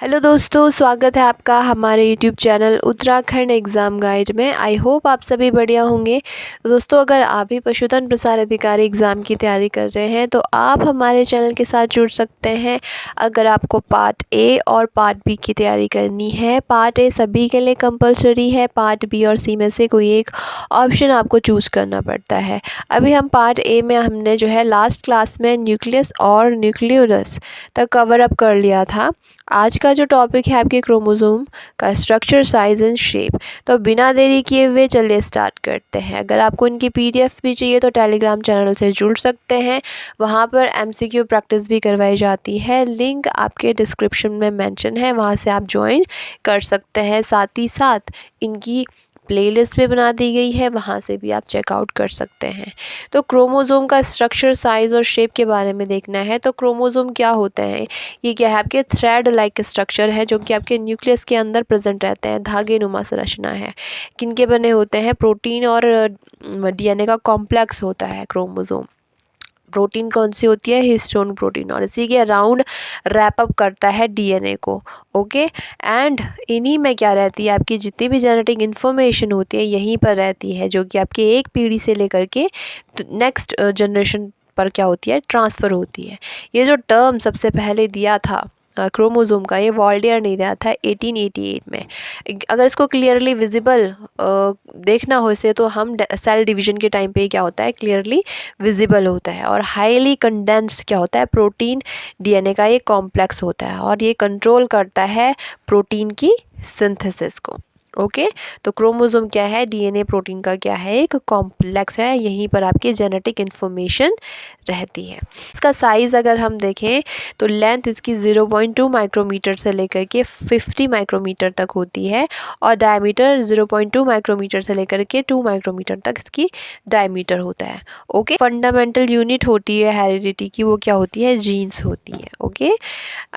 Hello दोस्तों, स्वागत है आपका हमारे YouTube channel Uttarakhand exam guide में। आई होप आप सभी बढ़िया होंगे। तो दोस्तों, अगर आप भी पशुधन प्रसार अधिकारी एग्ज़ाम की तैयारी कर रहे हैं तो आप हमारे चैनल के साथ जुड़ सकते हैं। अगर आपको पार्ट ए और पार्ट बी की तैयारी करनी है, पार्ट ए सभी के लिए कंपलसरी है, पार्ट बी और सी में से कोई एक ऑप्शन आपको चूज़ करना पड़ता है। अभी हम पार्ट ए में हमने जो है लास्ट क्लास में न्यूक्लियस और न्यूक्लियोलस तक कवर अप कर लिया था। आज का जो टॉपिक है आपके क्रोमोसोम का स्ट्रक्चर, साइज एंड शेप। तो बिना देरी किए हुए चलिए स्टार्ट करते हैं। अगर आपको इनकी पीडीएफ भी चाहिए तो टेलीग्राम चैनल से जुड़ सकते हैं। वहाँ पर एमसीक्यू प्रैक्टिस भी करवाई जाती है। लिंक आपके डिस्क्रिप्शन में मेंशन है, वहाँ से आप ज्वाइन कर सकते हैं। साथ ही साथ इनकी प्लेलिस्ट भी बना दी गई है, वहाँ से भी आप चेकआउट कर सकते हैं। तो क्रोमोसोम का स्ट्रक्चर, साइज़ और शेप के बारे में देखना है। तो क्रोमोसोम क्या होते हैं? ये क्या है? आपके थ्रेड लाइक स्ट्रक्चर है जो कि आपके न्यूक्लियस के अंदर प्रेजेंट रहते हैं। धागे नुमा संरचना है। किनके बने होते हैं? प्रोटीन और डीएनए का कॉम्प्लेक्स होता है क्रोमोसोम। प्रोटीन कौन सी होती है? हिस्टोन प्रोटीन, और इसी के अराउंड रैप अप करता है डीएनए को। ओके, एंड इन्हीं में क्या रहती है? आपकी जितनी भी जेनेटिक इन्फॉर्मेशन होती है यहीं पर रहती है, जो कि आपके एक पीढ़ी से लेकर के नेक्स्ट जनरेशन पर क्या होती है? ट्रांसफ़र होती है। ये जो टर्म सबसे पहले दिया था क्रोमोसोम का, ये वॉल्डियर ने दिया था 1888 में। अगर इसको क्लियरली विजिबल देखना हो इसे, तो हम सेल डिवीजन के टाइम पे क्या होता है? क्लियरली विजिबल होता है। और हाईली कंडेंस्ड क्या होता है? प्रोटीन डीएनए का ये कॉम्प्लेक्स होता है, और ये कंट्रोल करता है प्रोटीन की सिंथेसिस को। ओके, तो क्रोमोसोम क्या है? डीएनए प्रोटीन का क्या है? एक कॉम्प्लेक्स है। यहीं पर आपकी जेनेटिक इन्फॉर्मेशन रहती है। इसका साइज़ अगर हम देखें तो लेंथ इसकी 0.2 माइक्रोमीटर से लेकर के 50 माइक्रोमीटर तक होती है, और डायमीटर 0.2 माइक्रोमीटर से लेकर के 2 माइक्रोमीटर तक इसकी डायमीटर होता है। ओके, फंडामेंटल यूनिट होती है हेरिडिटी की, वो क्या होती है? जीन्स होती है। ओके,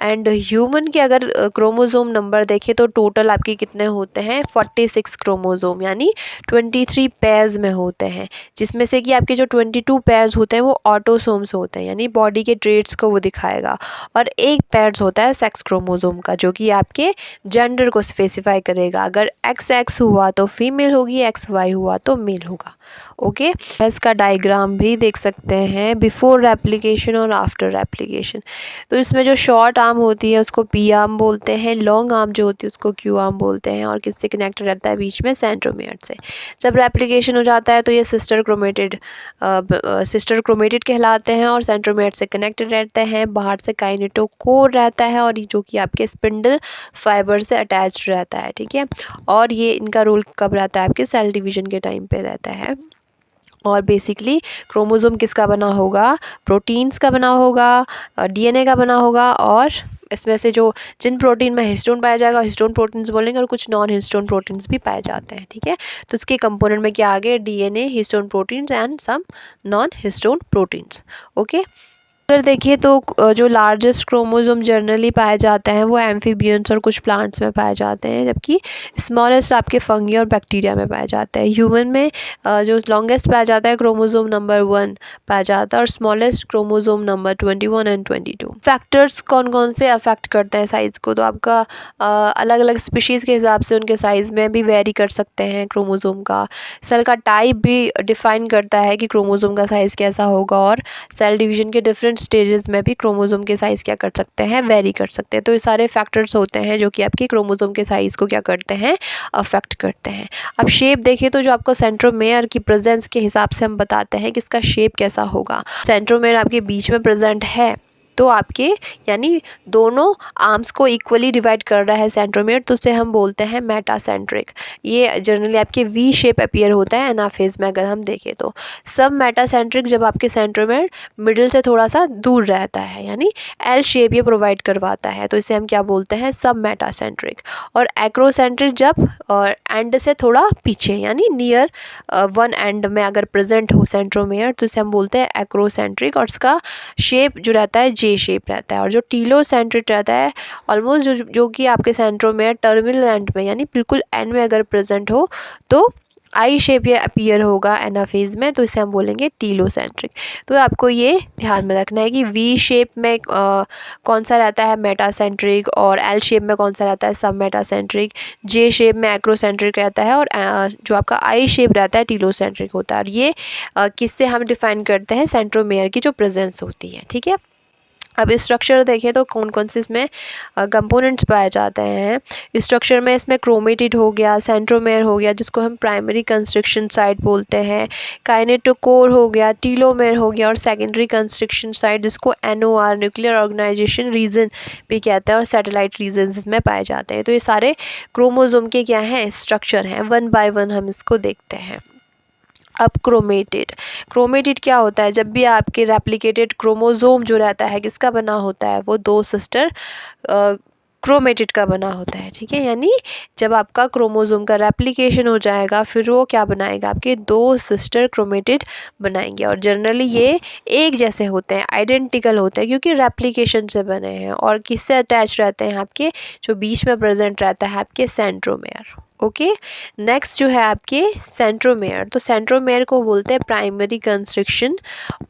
एंड ह्यूमन के अगर क्रोमोसोम नंबर देखें तो टोटल आपके कितने होते हैं? 46 क्रोमोसोम, यानी 23 पेयर्स में होते हैं, जिसमें से कि आपके जो 22 पेयर्स होते हैं वो ऑटोसोम्स होते हैं, यानी बॉडी के ट्रेट्स को वो दिखाएगा, और एक पेयर्स होता है सेक्स क्रोमोसोम का, जो कि आपके जेंडर को स्पेसिफाई करेगा। अगर XX हुआ तो फीमेल होगी, XY हुआ तो मेल होगा। ओके, इसका डायग्राम भी देख सकते हैं, बिफोर रेप्लिकेशन और आफ्टर रेप्लिकेशन। तो इसमें जो शॉर्ट आर्म होती है उसको पी आर्म बोलते हैं, लॉन्ग आर्म जो होती है उसको क्यू आर्म बोलते हैं, और किससे कनेक्ट रहता है? बीच में सेंट्रोमियर से। जब रेप्लिकेशन हो जाता है तो ये सिस्टर क्रोमेटिड कहलाते हैं, और सेंट्रोमियर से कनेक्टेड रहते हैं। बाहर से काइनेटोकोर रहता है, और जो कि आपके स्पिंडल फाइबर से अटैच्ड रहता है। ठीक है, और ये इनका रोल कब रहता है? आपके सेल डिवीजन के टाइम पे रहता है। और बेसिकली क्रोमोसोम किसका बना होगा? प्रोटीन्स का बना होगा, डीएनए का बना होगा, और इसमें से जो जिन प्रोटीन में हिस्टोन पाया जाएगा हिस्टोन प्रोटीन्स बोलेंगे, और कुछ नॉन हिस्टोन प्रोटीन्स भी पाए जाते हैं। ठीक है, तो इसके कंपोनेंट में क्या आ गए? DNA, histone proteins and some non histone proteins. Okay, अगर देखिए तो जो लार्जेस्ट क्रोमोसोम जनरली पाए जाते हैं वो एम्फीबियंस और कुछ प्लांट्स में पाए जाते हैं, जबकि स्मॉलेस्ट आपके फंगी और बैक्टीरिया में पाए जाते हैं। ह्यूमन में जो लॉन्गेस्ट पाया जाता है क्रोमोसोम नंबर 1 पाया जाता है, और smallest chromosome number 21 and 22। Factors कौन कौन से अफेक्ट करते हैं साइज़ को? तो आपका अलग अलग स्पीशीज़ के हिसाब से उनके साइज़ में भी वेरी कर सकते हैं क्रोमोसोम का। सेल का टाइप भी डिफाइन करता है कि क्रोमोसोम का साइज़ कैसा होगा, और सेल डिवीजन के डिफरेंट स्टेजेस में भी क्रोमोसोम के साइज़ क्या कर सकते हैं? वेरी कर सकते हैं। तो ये सारे फैक्टर्स होते हैं जो कि आपके क्रोमोसोम के साइज़ को क्या करते हैं? अफेक्ट करते हैं। अब शेप देखिए तो जो आपको सेंट्रोमेयर की प्रेजेंस के हिसाब से हम बताते हैं कि इसका शेप कैसा होगा। सेंट्रोमेयर आपके बीच में प्रेजेंट है तो आपके यानी दोनों आर्म्स को इक्वली डिवाइड कर रहा है सेंट्रोमेयर, तो उसे हम बोलते हैं मेटासेंट्रिक। ये जनरली आपके वी शेप अपीयर होता है एनाफेज में अगर हम देखें तो। सब मेटासेंट्रिक जब आपके सेंट्रोमेयर मिडिल से थोड़ा सा दूर रहता है, यानी एल शेप ये प्रोवाइड करवाता है, तो इसे हम क्या बोलते हैं? सब मेटासेंट्रिक। और एक्रोसेंट्रिक जब एंड से थोड़ा पीछे, यानी नियर वन एंड में अगर प्रेजेंट हो सेंट्रोमेयर, तो इसे हम बोलते हैं एक्रोसेंट्रिक, और इसका शेप जो रहता है जे शेप रहता है। और जो टीलोसेंट्रिक रहता है ऑलमोस्ट जो कि आपके सेंट्रोमेयर टर्मिनल एंड में, यानी बिल्कुल एंड में अगर प्रेजेंट हो, तो आई शेप ये अपीयर होगा एनाफेज में तो इसे हम बोलेंगे टीलोसेंट्रिक। तो आपको ये ध्यान में रखना है कि वी शेप में कौन सा रहता है मेटासेंट्रिक, और एल शेप में कौन सा रहता है सब मेटासेंट्रिक, जे शेप में एक्रोसेंट्रिक रहता है, और जो आपका आई शेप रहता है टीलोसेंट्रिक होता है। और ये किससे हम डिफाइन करते हैं, सेंट्रोमेयर की जो प्रेजेंस होती है। ठीक है, अब स्ट्रक्चर देखें तो कौन कौन से इसमें कंपोनेंट्स पाए जाते हैं। स्ट्रक्चर में इसमें क्रोमेटिड हो गया, सेंट्रोमेयर हो गया जिसको हम प्राइमरी कंस्ट्रक्शन साइट बोलते हैं, काइनेटोकोर हो गया, टीलोमेयर हो गया, और सेकेंडरी कंस्ट्रक्शन साइट जिसको एनओआर न्यूक्लियर ऑर्गेनाइजेशन रीजन भी कहते हैं, और सैटेलाइट रीजन्स इसमें पाए जाते हैं। तो ये सारे क्रोमोसोम के क्या हैं, स्ट्रक्चर हैं। वन बाय वन हम इसको देखते हैं। अब क्रोमेटिड क्या होता है, जब भी आपके रेप्लिकेटेड क्रोमोसोम जो रहता है किसका बना होता है, वो दो सिस्टर क्रोमेटिड का बना होता है। ठीक है, यानी जब आपका क्रोमोसोम का रेप्लिकेशन हो जाएगा फिर वो क्या बनाएगा, आपके दो सिस्टर क्रोमेटिड बनाएंगे। और जनरली ये एक जैसे होते हैं, आइडेंटिकल होते हैं, क्योंकि रेप्लिकेशन से बने हैं। और किससे अटैच रहते हैं, आपके जो बीच में प्रेजेंट रहता है आपके सेंट्रोमेयर। ओके, नेक्स्ट जो है आपके सेंट्रोमेयर। तो सेंट्रोमेयर को बोलते हैं primary constriction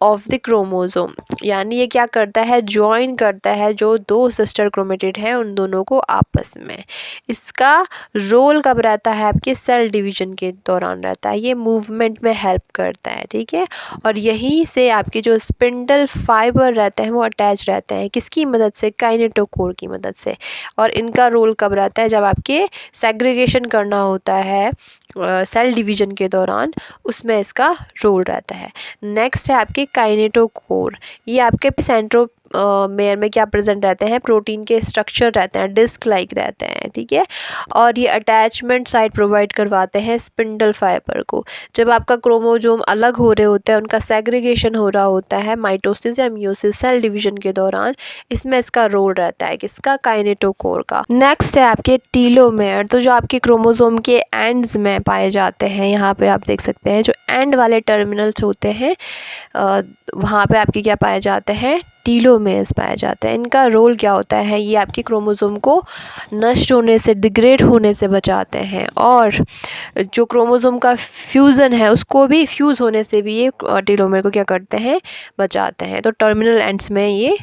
of the chromosome, यानी ये क्या करता है, ज्वाइन करता है जो दो सिस्टर क्रोमेटिड है उन दोनों को आपस में। इसका रोल कब रहता है, आपके सेल डिवीजन के दौरान रहता है। ये मूवमेंट में हेल्प करता है। ठीक है, और यहीं से आपके जो स्पिंडल फाइबर रहते हैं वो अटैच रहते हैं, किसकी मदद से, काइनेटोकोर की मदद से। और इनका रोल कब रहता है, जब आपके सेग्रीगेशन करना होता है सेल डिवीजन के दौरान, उसमें इसका रोल रहता है। नेक्स्ट है आपके काइनेटोकोर। ये आपके सेंट्रोमेयर में क्या प्रेजेंट रहते हैं, प्रोटीन के स्ट्रक्चर रहते हैं, डिस्क लाइक रहते हैं। ठीक है, और ये अटैचमेंट साइट प्रोवाइड करवाते हैं स्पिंडल फाइबर को। जब आपका क्रोमोसोम अलग हो रहे होते हैं, उनका सेग्रीगेशन हो रहा होता है माइटोसिस या मियोसिस सेल डिवीजन के दौरान, इसमें इसका रोल रहता है किसका, काइनेटोकोर का। नेक्स्ट है आपके टीलोमेयर। तो जो आपके क्रोमोसोम के एंड्स में पाए जाते हैं, यहाँ पे आप देख सकते हैं जो एंड वाले टर्मिनल्स होते हैं वहाँ पे आपके क्या पाए जाते हैं, टीलोमेयर्स पाए जाते हैं। इनका रोल क्या होता है, ये आपके क्रोमोसोम को नष्ट होने से, डिग्रेड होने से बचाते हैं, और जो क्रोमोसोम का फ्यूज़न है उसको भी, फ्यूज़ होने से भी ये टीलोमेयर को क्या करते हैं, बचाते हैं। तो टर्मिनल एंड्स में ये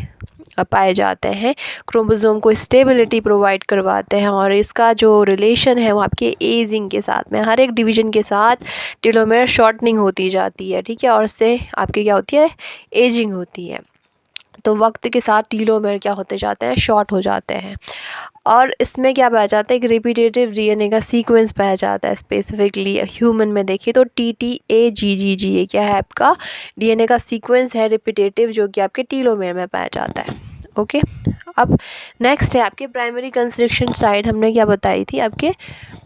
पाए जाते हैं, क्रोमोसोम को स्टेबिलिटी प्रोवाइड करवाते हैं, और इसका जो रिलेशन है वो आपके एजिंग के साथ में, हर एक डिवीजन के साथ टीलोमेयर शॉर्टनिंग होती जाती है। ठीक है, और इससे आपके क्या होती है, एजिंग होती है। तो वक्त के साथ टीलोमेयर क्या होते जाते हैं, शॉर्ट हो जाते हैं। और इसमें क्या पाया जाता है, एक रिपीटेटिव डीएनए का सीक्वेंस पाया जाता है। स्पेसिफिकली ह्यूमन में देखिए तो TTAGGG ये क्या है, आपका डीएनए का सीक्वेंस है रिपीटेटिव, जो कि आपके टीलोमेयर में पाया जाता है। ओके, अब नेक्स्ट है आपके प्राइमरी कंस्ट्रक्शन साइट। हमने क्या बताई थी, आपके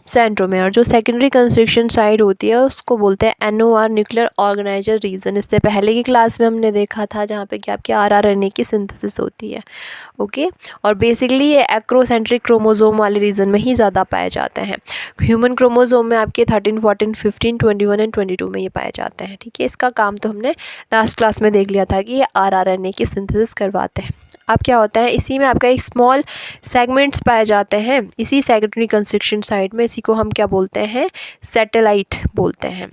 सेंट्रोमेयर। जो सेकेंडरी कंस्ट्रक्शन साइट होती है उसको बोलते हैं एनओआर न्यूक्लियर ऑर्गेनाइजर रीजन। इससे पहले की क्लास में हमने देखा था जहाँ पे कि आपके RRNA की सिंथेसिस होती है। ओके, और बेसिकली ये एक्रोसेंट्रिक क्रोमोसोम वाले रीजन में ही ज़्यादा पाए जाते हैं। ह्यूमन क्रोमोसोम में आपके 13, 14, 15, 21 एंड 22 में ये पाए जाते हैं। ठीक है, इसका काम तो हमने लास्ट क्लास में देख लिया था कि ये RRNA की सिंथेसिस करवाते हैं। अब क्या होता है, इसी में आपका एक स्मॉल सेगमेंट्स पाए जाते हैं इसी सेकेंडरी कंस्ट्रक्शन साइट में। इसी को हम क्या बोलते हैं, सैटेलाइट बोलते हैं।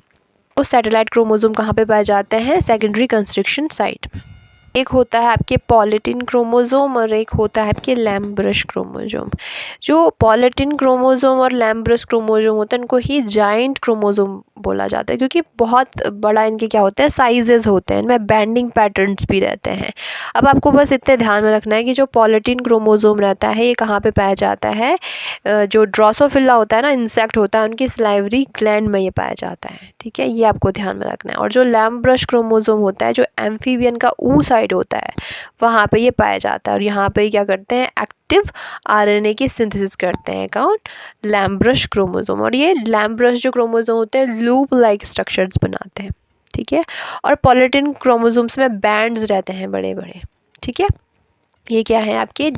तो सैटेलाइट क्रोमोसोम कहाँ पे पाए जाते हैं, सेकेंडरी कंस्ट्रक्शन साइट में। एक होता है आपके पॉलीटिन क्रोमोसोम और एक होता है आपके लैम्ब्रश क्रोमोसोम। जो पॉलीटिन क्रोमोसोम और लैम्ब्रश क्रोमोसोम होते हैं उनको ही जाइंट क्रोमोसोम बोला जाता है, क्योंकि बहुत बड़ा इनके क्या होते हैं, साइजेस होते हैं, इनमें बैंडिंग पैटर्न्स भी रहते हैं। अब आपको बस इतने ध्यान में रखना है कि जो पॉलीटिन क्रोमोसोम रहता है ये कहाँ पे पाया जाता है, जो ड्रोसोफिला होता है ना, इंसेक्ट होता है, उनकी सलाइवरी ग्लैंड में ये पाया जाता है। ठीक है, ये आपको ध्यान में रखना है। और जो लैम्ब्रश क्रोमोसोम होता है, जो एम्फीबियन का ऊ साइड होता है, वहाँ पे ये पाया जाता है। और यहाँ पे क्या करते हैं, एक्टिव RNA की सिंथेसिस करते हैं, कौन, लैम्ब्रश क्रोमोसोम। और ये लैम्ब्रश जो क्रोमोसोम होते हैं लूप लाइक स्ट्रक्चर्स बनाते हैं। ठीक है, और पॉलीटिन क्रोमोसोम्स में बैंड्स रहते हैं बड़े बड़े। ठीक है, ये क्या है, आपके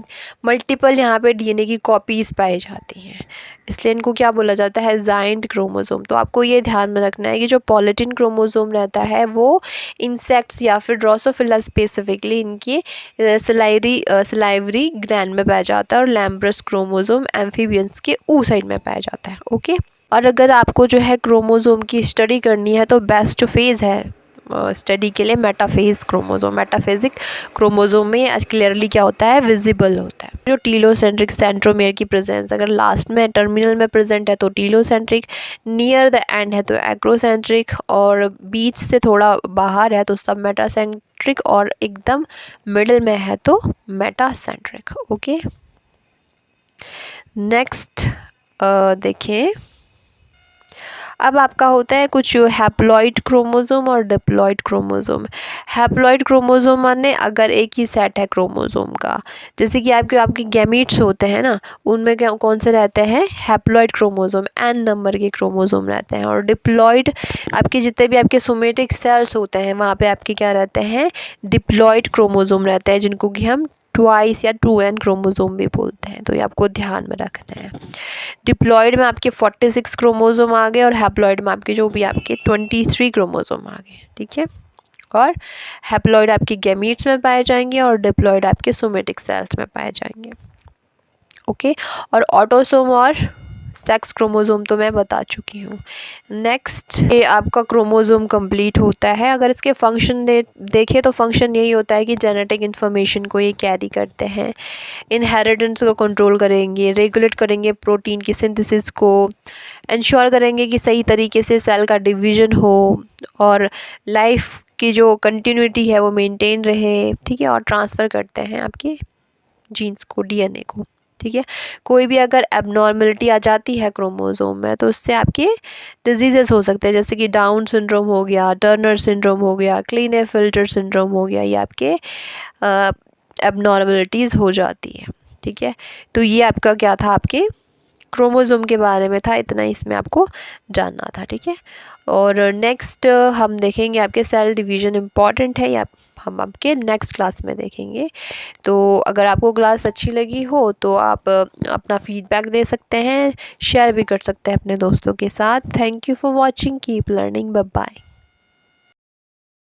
मल्टीपल यहाँ पे डीएनए की कॉपीज़ पाई जाती हैं, इसलिए इनको क्या बोला जाता है, जाइंट क्रोमोसोम। तो आपको ये ध्यान में रखना है कि जो पॉलीटिन क्रोमोसोम रहता है वो इंसेक्ट्स या फिर ड्रोसोफिला स्पेसिफिकली इनकी सलाइवरी ग्लैंड में पाया जाता है, और लैम्ब्रस क्रोमोसोम एम्फीबियंस के ऊ साइड में पाया जाता है। ओके, और अगर आपको जो है क्रोमोज़ोम की स्टडी करनी है तो बेस्ट फेज़ है स्टडी के लिए मेटाफेज़ क्रोमोज़ोम। मेटाफेज़िक क्रोमोज़ोम में क्लियरली क्या होता है, विजिबल होता है। जो टीलोसेंट्रिक सेंट्रोमेयर की प्रेजेंस अगर लास्ट में टर्मिनल में प्रेजेंट है तो टीलोसेंट्रिक, नियर द एंड है तो एग्रोसेंट्रिक, और बीच से थोड़ा बाहर है तो सब मेटासेंट्रिक, और एकदम मिडिल में है तो मेटासेंट्रिक। ओके, नेक्स्ट देखें, अब आपका होता है कुछ हैप्लॉइड क्रोमोज़ोम और डिप्लॉइड क्रोमोज़ोम। हैप्लॉइड क्रोमोज़ोम माने अगर एक ही सेट है क्रोमोज़ोम का, जैसे कि आपके गैमीट्स होते हैं ना, उनमें क्या कौन से रहते हैं, हैप्लॉइड क्रोमोज़ोम, n नंबर के क्रोमोज़ोम रहते हैं। और डिप्लॉइड आपके जितने भी आपके सोमेटिक सेल्स होते हैं वहाँ पे आपके क्या रहते हैं, डिप्लॉइड क्रोमोज़ोम रहते हैं, जिनको कि हम ट्वाइस या 2n क्रोमोज़ोम भी बोलते हैं। तो ये आपको ध्यान में रखना है। डिप्लॉइड में आपके 46 क्रोमोज़ोम आ गए और हैप्लॉइड में आपके जो भी आपके 23 क्रोमोज़ोम आ गए। ठीक है, और हैप्लॉइड आपके गैमीट्स में पाए जाएंगे और डिप्लॉइड आपके सोमेटिक सेल्स में पाए जाएंगे। ओके, और ऑटोसोम और सेक्स क्रोमोज़ोम तो मैं बता चुकी हूँ। नेक्स्ट, ये आपका क्रोमोज़ोम कंप्लीट होता है। अगर इसके फंक्शन देखें तो फंक्शन यही होता है कि जेनेटिक इन्फॉर्मेशन को ये कैरी करते हैं, इनहेरिटेंस को कंट्रोल करेंगे, रेगुलेट करेंगे प्रोटीन की सिंथेसिस को, इंश्योर करेंगे कि सही तरीके से सेल का डिवीज़न हो, और लाइफ की जो कंटिन्यूटी है वो मेंटेन रहे। ठीक है, और ट्रांसफ़र करते हैं आपके जीन्स को, डीएनए को। ठीक है, कोई भी अगर एबनॉर्मलिटी आ जाती है क्रोमोज़ोम में तो उससे आपके डिजीज़ेस हो सकते हैं, जैसे कि डाउन सिंड्रोम हो गया, टर्नर सिंड्रोम हो गया, क्लीनेफेल्टर सिंड्रोम हो गया, ये आपके एबनॉर्मलिटीज़ हो जाती है। ठीक है, तो ये आपका क्या था, आपके क्रोमोज़ोम के बारे में था, इतना इसमें आपको जानना था। ठीक है, और नेक्स्ट हम देखेंगे आपके सेल डिवीज़न इम्पॉर्टेंट है, या हम आपके नेक्स्ट क्लास में देखेंगे। तो अगर आपको क्लास अच्छी लगी हो तो आप अपना फीडबैक दे सकते हैं, शेयर भी कर सकते हैं अपने दोस्तों के साथ। Thank you for watching, keep learning, bye bye.